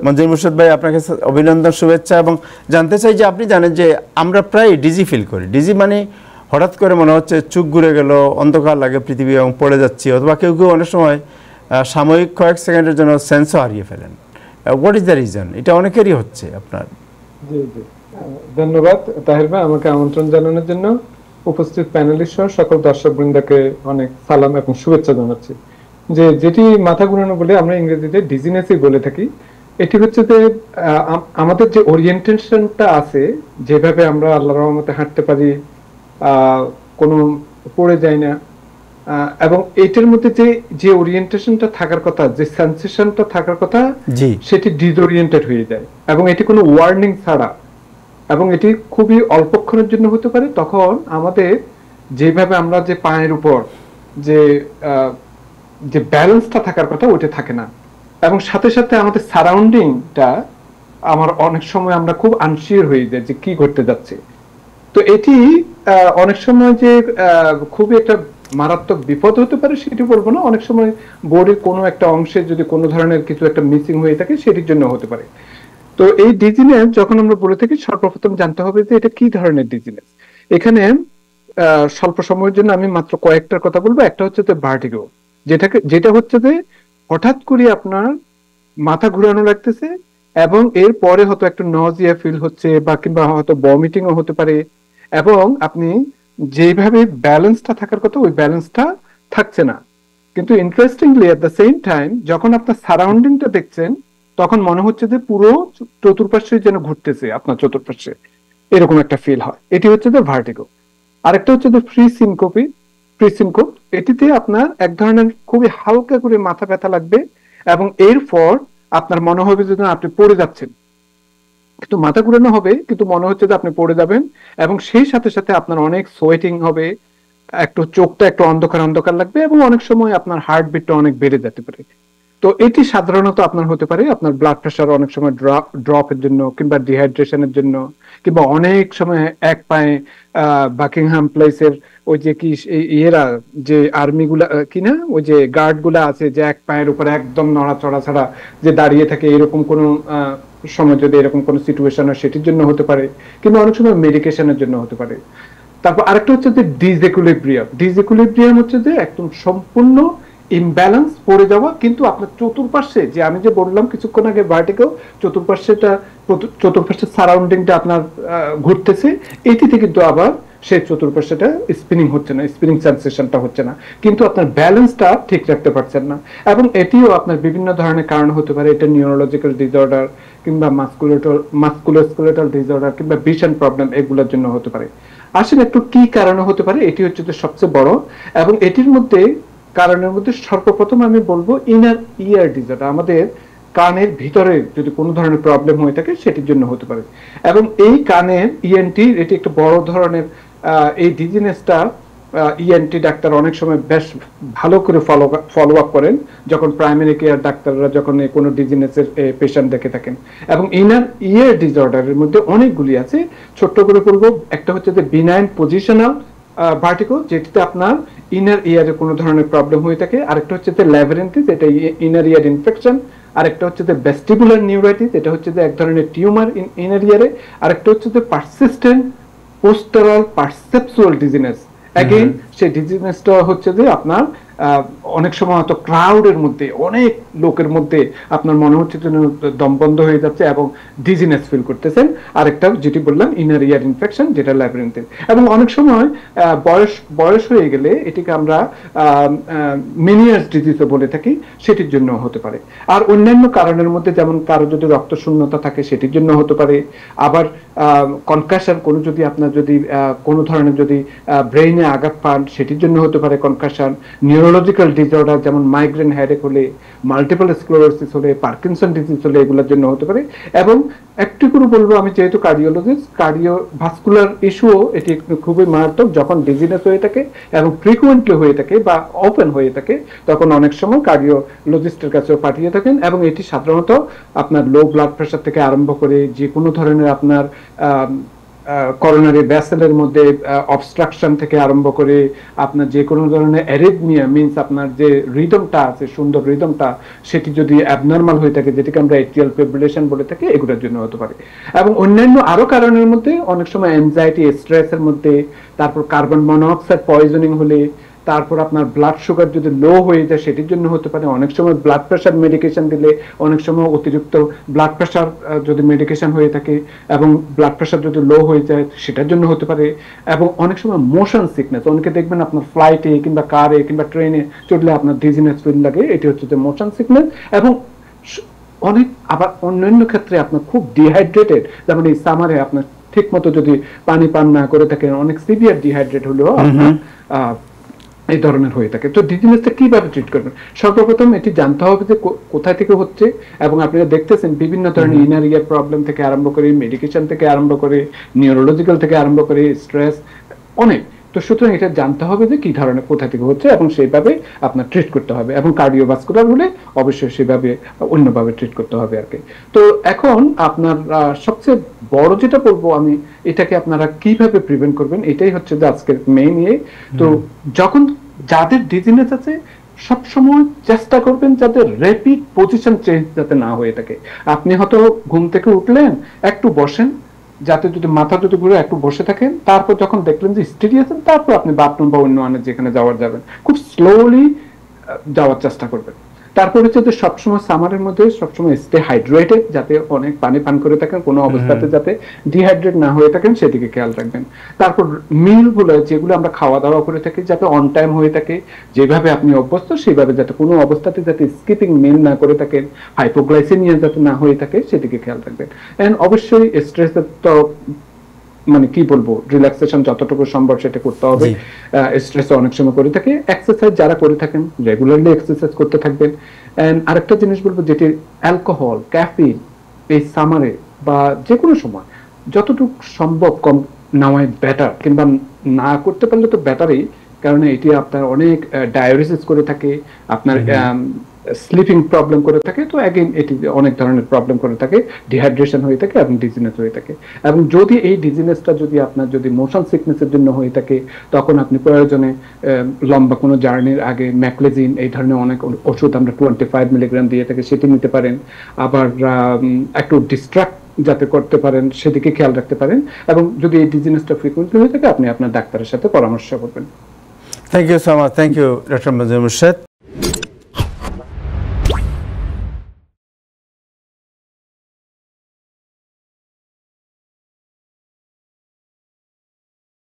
মঞ্জুর মুর্শিদ ভাই, আপনার কাছে অভিনন্দন, শুভেচ্ছা। এবং জানতে চাই যে আপনি জানেন যে আমরা প্রায় ডিজি ফিল করি। ডিজি মানে হঠাৎ করে মনে হচ্ছে চোখ ঘুরে গেল, অন্ধকার লাগে পৃথিবী এবং পড়ে যাচ্ছি, অথবা কেউ কেউ অনেক সময় সাময়িক কয়েক সেকেন্ডের জন্য সেন্সও হারিয়ে ফেলেন। What is the reason? এটা অনেকেরই হচ্ছে আপনার। জি জি, ধন্যবাদ তাহির ভাই আমাকে আমন্ত্রণ জানানোর জন্য। উপস্থিত প্যানেলিস্ট সহ সকল দর্শকবৃন্দকে অনেক সালাম এবং শুভেচ্ছা জানাচ্ছি। যেটি মাথা ঘুরানো বলে আমরা ইংরেজিতে ডিজিনেসই বলে থাকি, এটি হচ্ছে যে আমাদের যে ওরিয়েন্টেশনটা আছে, যেভাবে আমরা আল্লাহর রহমতে হাঁটতে পারি, কোনো পড়ে যায় না, এবং এটার মধ্যে যে যে ওরিয়েন্টেশনটা থাকার কথা, যে সেন্সেশনটা থাকার কথা, সেটি ডিসওরিয়েন্টেড হয়ে যায় এবং এটি কোনো ওয়ার্নিং ছাড়া, এবং এটি খুবই অল্পক্ষণের জন্য হতে পারে। তখন আমাদের যেভাবে আমরা যে পায়ের উপর যে যে ব্যালেন্সটা থাকার কথা ওইটা থাকে না, এবং সাথে সাথে আমাদের সারাউন্ডিংটা আমার অনেক সময় আমরা খুব আনসিওর হয়ে যাই যে কি ঘটতে যাচ্ছে। তো এটি অনেক সময় যে খুবই একটা মারাত্মক বিপদ হতে পারে সেটি বলবো না, অনেক সময় বোর্ডের কোনো একটা অংশে যদি কোনো ধরনের কিছু একটা মিসিং হয়ে থাকে সেটির জন্য হতে পারে। তো এই ডিজিনেস যখন আমরা বলে থাকি, সর্বপ্রথম জানতে হবে যে এটা কি ধরনের ডিজিনেস। এখানে স্বল্প সময়ের জন্য আমি মাত্র কয়েকটার কথা বলবো। একটা হচ্ছে যে ভার্টিগো, যেটা হচ্ছে যে হঠাৎ করে আপনার মাথা ঘুরানো লাগতেছে এবং এর পরে হয়তো একটা নজিয়া ফিল হচ্ছে, বা কিংবা হয়তো ভমিটিংও হতে পারে, এবং আপনি যেভাবে ব্যালেন্সটা থাকার কথা ওই ব্যালেন্সটা থাকছে না। কিন্তু interestingly at the same time যখন আপনার সারাউন্ডিংটা দেখছেন তখন মনে হচ্ছে যে পুরো চতুর্পাশে যেন ঘুরতেছে আপনার চতুর্পাশে, এরকম একটা ফিল হয়। এটি হচ্ছে যে ভার্টিগো। আরেকটা হচ্ছে যে ফ্রি সিনকোপ। এটিতে আপনার এক ধরনের খুবই হালকা করে মাথা ব্যথা লাগবে এবং এরপর আপনার মনে হবে যে আপনি পড়ে যাচ্ছেন, কিন্তু মাথা ঘুরানো হবে কিন্তু মনে হচ্ছে যে আপনি পড়ে যাবেন, এবং সেই সাথে সাথে আপনার অনেক সোয়েটিং হবে, একটু চোখটা একটু অন্ধকার অন্ধকার লাগবে, এবং অনেক সময় আপনার হার্টবিটটা অনেক বেড়ে যেতে পারে। তো এটি সাধারণত আপনার হতে পারে আপনার ব্লাড প্রেশার অনেক সময় ড্রপের জন্য, কিংবা ডিহাইড্রেশনের জন্য, কিংবা অনেক সময় এক পায়ে বাকিংহাম প্লেসের ওই যে কি ইয়েরা যে আর্মি গুলা কিনা ওই যে গার্ড গুলা আছে যে এক পায়ের উপরে একদম নড়াচড়া ছাড়া যে দাঁড়িয়ে থাকে, এরকম কোন সময় যদি এরকম কোন সিচুয়েশন হয় সেটির জন্য হতে পারে, কিংবা অনেক সময় মেডিকেশনের জন্য হতে পারে। তারপর আরেকটা হচ্ছে যে ডিসইকুইলিব্রিয়াম হচ্ছে যে একদম সম্পূর্ণ ইমব্যালেন্স পড়ে যাওয়া, কিন্তু আপনার চতুর্পাশে যে আমি যে বললাম কিছুক্ষণ আগে ভার্টিগো, চতুর্পাশে সারাউন্ডিংটা আপনার ঘুরতেছে, এটিতে কিন্তু আবার সেই চতুর্পাশেটা স্পিনিং হচ্ছে না, স্পিনিং সেন্সেশনটা হচ্ছে না, কিন্তু আপনার ব্যালেন্সটা ঠিক রাখতে পারছেন না। এবং এটিও আপনার বিভিন্ন ধরনের কারণ হতে পারে। এটা নিউরোলজিক্যাল ডিসঅর্ডার, কিংবা মাসকুলোস্কেলেটাল ডিসঅর্ডার, কিংবা ভিশন প্রবলেম, এগুলোর জন্য হতে পারে। আসলে একটু কি কারণে হতে পারে, এটি হচ্ছে যে সবচেয়ে বড়, এবং এটির মধ্যে কারণের মধ্যে সর্বপ্রথম আমি বলবো ইনার ইয়ার ডিসঅর্ডার। আমাদের কানের ভিতরে যদি কোনো ধরনের প্রবলেম হয়ে থাকে সেটির জন্য হতে পারে। এবং এই কানের ইএনটি এটি একটা বড় ধরনের এই ডিজিনেসটা ইএনটি ডাক্তার অনেক সময় বেশ ভালো করে ফলো আপ করেন যখন প্রাইমারি কেয়ার ডাক্তাররা যখন কোনো ডিজিনেসের পেশেন্ট দেখে থাকেন। এবং ইনার ইয়ার ডিসঅর্ডারের মধ্যে অনেকগুলি আছে, ছোট্ট করে বলবো। একটা হচ্ছে যে বিনাইন পজিশনাল ভার্টিগো, যেটিতে আপনার ইনার ইয়ারে কোনো ধরনের প্রবলেম হয়ে থাকে। আরেকটা হচ্ছে যে ল্যাবিরিনথিস, এটা ইনার ইয়ার ইনফেকশন। আরেকটা হচ্ছে যে ভেস্টিবুলার নিউরাইটিস, এটা হচ্ছে যে এক ধরনের টিউমার ইনার ইয়ারে। আরেকটা হচ্ছে যে persistent postural perceptual dizziness. Again সেই ডিজিনেসটা হচ্ছে যে আপনার অনেক সময় হয়তো ক্রাউডের মধ্যে, অনেক লোকের মধ্যে আপনার মনে হচ্ছে যেন দম বন্ধ হয়ে যাচ্ছে এবং ডিজিনেস ফিল করতেছেন। আরেকটা যেটি বললাম ইনার ইয়ার ইনফেকশন, যেটা ল্যাবিরিনথিস। এবং অনেক সময় বয়স হয়ে গেলে এটিকে আমরা মেনিয়াস ডিজিজও বলে থাকি, সেটির জন্য হতে পারে। আর অন্যান্য কারণের মধ্যে যেমন কারো যদি রক্ত শূন্যতা থাকে সেটির জন্য হতে পারে। আবার কনকাশন, যদি আপনার যদি কোনো ধরনের যদি ব্রেইনে আঘাত পান সেটির জন্য হতে পারে কনকাশন। নিউরোলজিক্যাল ডিসঅর্ডার যেমন মাইগ্রেন হেডেক হলে, মাল্টিপল স্ক্লেরোসিস হলে, পার্কিনসন ডিজিজ হলে এগুলোর জন্য হতে পারে। এবং একটু করে বলবো, আমি যেহেতু কার্ডিওলজিস্ট, কার্ডিওভাস্কুলার ইস্যুও এটি খুবই মারাত্মক যখন ডিজিনেস হয়ে থাকে এবং ফ্রিকুয়েন্টলি হয়ে থাকে বা ওপেন হয়ে থাকে, তখন অনেক সময় কার্ডিওলজিস্টের কাছেও পাঠিয়ে থাকেন। এবং এটি সাধারণত আপনার লো ব্লাড প্রেশার থেকে আরম্ভ করে যে কোনো ধরনের আপনার করোনারি ভেসেলের মধ্যে অবস্ট্রাকশন থেকে আরম্ভ করে আপনার যে কোনো ধরনের অ্যারিথমিয়া মিন্স আপনার যে রিদমটা আছে সুন্দর রিদমটা সেটি যদি অ্যাবনর্মাল হয়ে থাকে যেটাকে আমরা এট্রিয়াল ফিব্রিলেশন বলে থাকি এগুলোর জন্য হতে পারে। এবং অন্যান্য আরো কারণের মধ্যে অনেক সময় অ্যাংজাইটি স্ট্রেসের মধ্যে, তারপর কার্বন মনোঅক্সাইড পয়জনিং হলে, তারপর আপনার ব্লাড সুগার যদি লো হয়ে যায় সেটির জন্য হতে পারে, অনেক সময় ব্লাড প্রেশার মেডিকেশন দিলে, অনেক সময় অতিরিক্ত ব্লাড প্রেশার যদি মেডিকেশন হয়ে থাকে এবং ব্লাড প্রেশার যদি লো হয়ে যায় সেটার জন্য হতে পারে। এবং অনেক সময় মোশন সিকনেস, অনেকে দেখবেন আপনার ফ্লাইটে কিংবা কারে কিংবা ট্রেনে চড়লে আপনার ডিজিনেস ফিল লাগে, এটি হচ্ছে যে মোশন সিকনেস। এবং অনেক আবার অন্যান্য ক্ষেত্রে আপনার খুব ডিহাইড্রেটেড, যেমন এই সামারে আপনার ঠিক মতো যদি পানি পান না করে থাকেন, অনেক সিভিয়ার ডিহাইড্রেট হলেও আপনার এই ধরনের হয়ে থাকে। তো ডিজিনেসটা কিভাবে ট্রিট করবেন? সর্বপ্রথম এটি জানতে হবে যে কোথায় থেকে হচ্ছে, এবং আপনারা দেখতেছেন বিভিন্ন ধরনের ইনার ইয়ার প্রবলেম থেকে আরম্ভ করে, মেডিকেশন থেকে আরম্ভ করে, নিউরোলজিক্যাল থেকে আরম্ভ করে, স্ট্রেস অনেক। তো সুতরাং এটা জানতে হবে যে কি ধরনের কোথা থেকে হচ্ছে এবং সেইভাবে আপনার ট্রিট করতে হবে। এবং কার্ডিওভাস্কুলার হলে অবশ্যই সেভাবে অন্যভাবে ট্রিট করতে হবে আর কি। তো এখন আপনার সবচেয়ে বড় যেটা বলবো আমি, এটাকে আপনারা কিভাবে প্রিভেন্ট করবেন, এটাই হচ্ছে যে আজকের মেইন ইয়ে। তো যখন যাদের ডিজিনেস আছে সবসময় চেষ্টা করবেন যাতে র্যাপিড পজিশন চেঞ্জ যাতে না হয়ে থাকে। আপনি হয়তো ঘুম থেকে উঠলেন, একটু বসেন, যাতে যদি মাথা যদি ঘুরে একটু বসে থাকেন, তারপর যখন দেখলেন যে স্টেডি আছেন তারপর আপনি বাথরুম বা অন্য যেখানে যাওয়ার যাবেন, খুব স্লোলি যাওয়ার চেষ্টা করবেন। তারপর হচ্ছে যে সবসময় সামারের মধ্যে সবসময় স্টে হাইড্রেটেড, যাতে অনেক পানি পান করে থাকেন, কোনো অবস্থাতে যাতে ডিহাইড্রেট না হয়ে থাকেন সেদিকে খেয়াল রাখবেন। তারপর মিলগুলো যেগুলো আমরা খাওয়া দাওয়া করে থাকি যাতে অন টাইম হয়ে থাকে, যেভাবে আপনি অভ্যস্ত সেভাবে, যাতে কোনো অবস্থাতে যাতে স্কিপিং মিল না করে থাকেন, হাইপোগ্লাইসেমিয়া যাতে না হয়ে থাকে সেদিকে খেয়াল রাখবেন। এন্ড অবশ্যই স্ট্রেসের তো মানে কি বলবো, রিল্যাক্সেশন যতটুকু সম্ভব সেটা করতে হবে। স্ট্রেস অনেক সময় করে থাকে, এক্সারসাইজ যারা করে থাকেন রেগুলারলি এক্সারসাইজ করতে থাকবেন। এন্ড আরেকটা জিনিস বলবো, যেটি অ্যালকোহল, ক্যাফিন এই সামারে বা যে কোনো সময় যতটুকু সম্ভব কম নেওয়াই বেটার, কিংবা না করতে পারলে তো বেটারই, কারণ এটি আপনার অনেক ডায়াবেটিস করে থাকে, আপনার স্লিপিং প্রবলেম করে থাকে। তো অ্যাগেন এটি অনেক ধরনের প্রবলেম করে থাকে, ডিহাইড্রেশন হয়ে থাকে এবং ডিজিনেস হয়ে থাকে। এবং যদি এই ডিজিনেসটা যদি আপনার যদি মোশন সিকনেসের জন্য হয়ে থাকে, তখন আপনি প্রয়োজনে লম্বা কোনো জার্নির আগে ম্যাকলেজিন এই ধরনের অনেক ওষুধ আমরা 25 মিলিগ্রাম দিয়ে থাকে সেটি নিতে পারেন। আবার একটু ডিস্ট্রাক্ট যাতে করতে পারেন সেদিকে খেয়াল রাখতে পারেন। এবং যদি এই ডিজিনেসটা ফ্রিকুয়েন্টলি হয়ে থাকে আপনি আপনার ডাক্তারের সাথে পরামর্শ করবেন। Thank you so much, thank you doctor Manzur Murshed.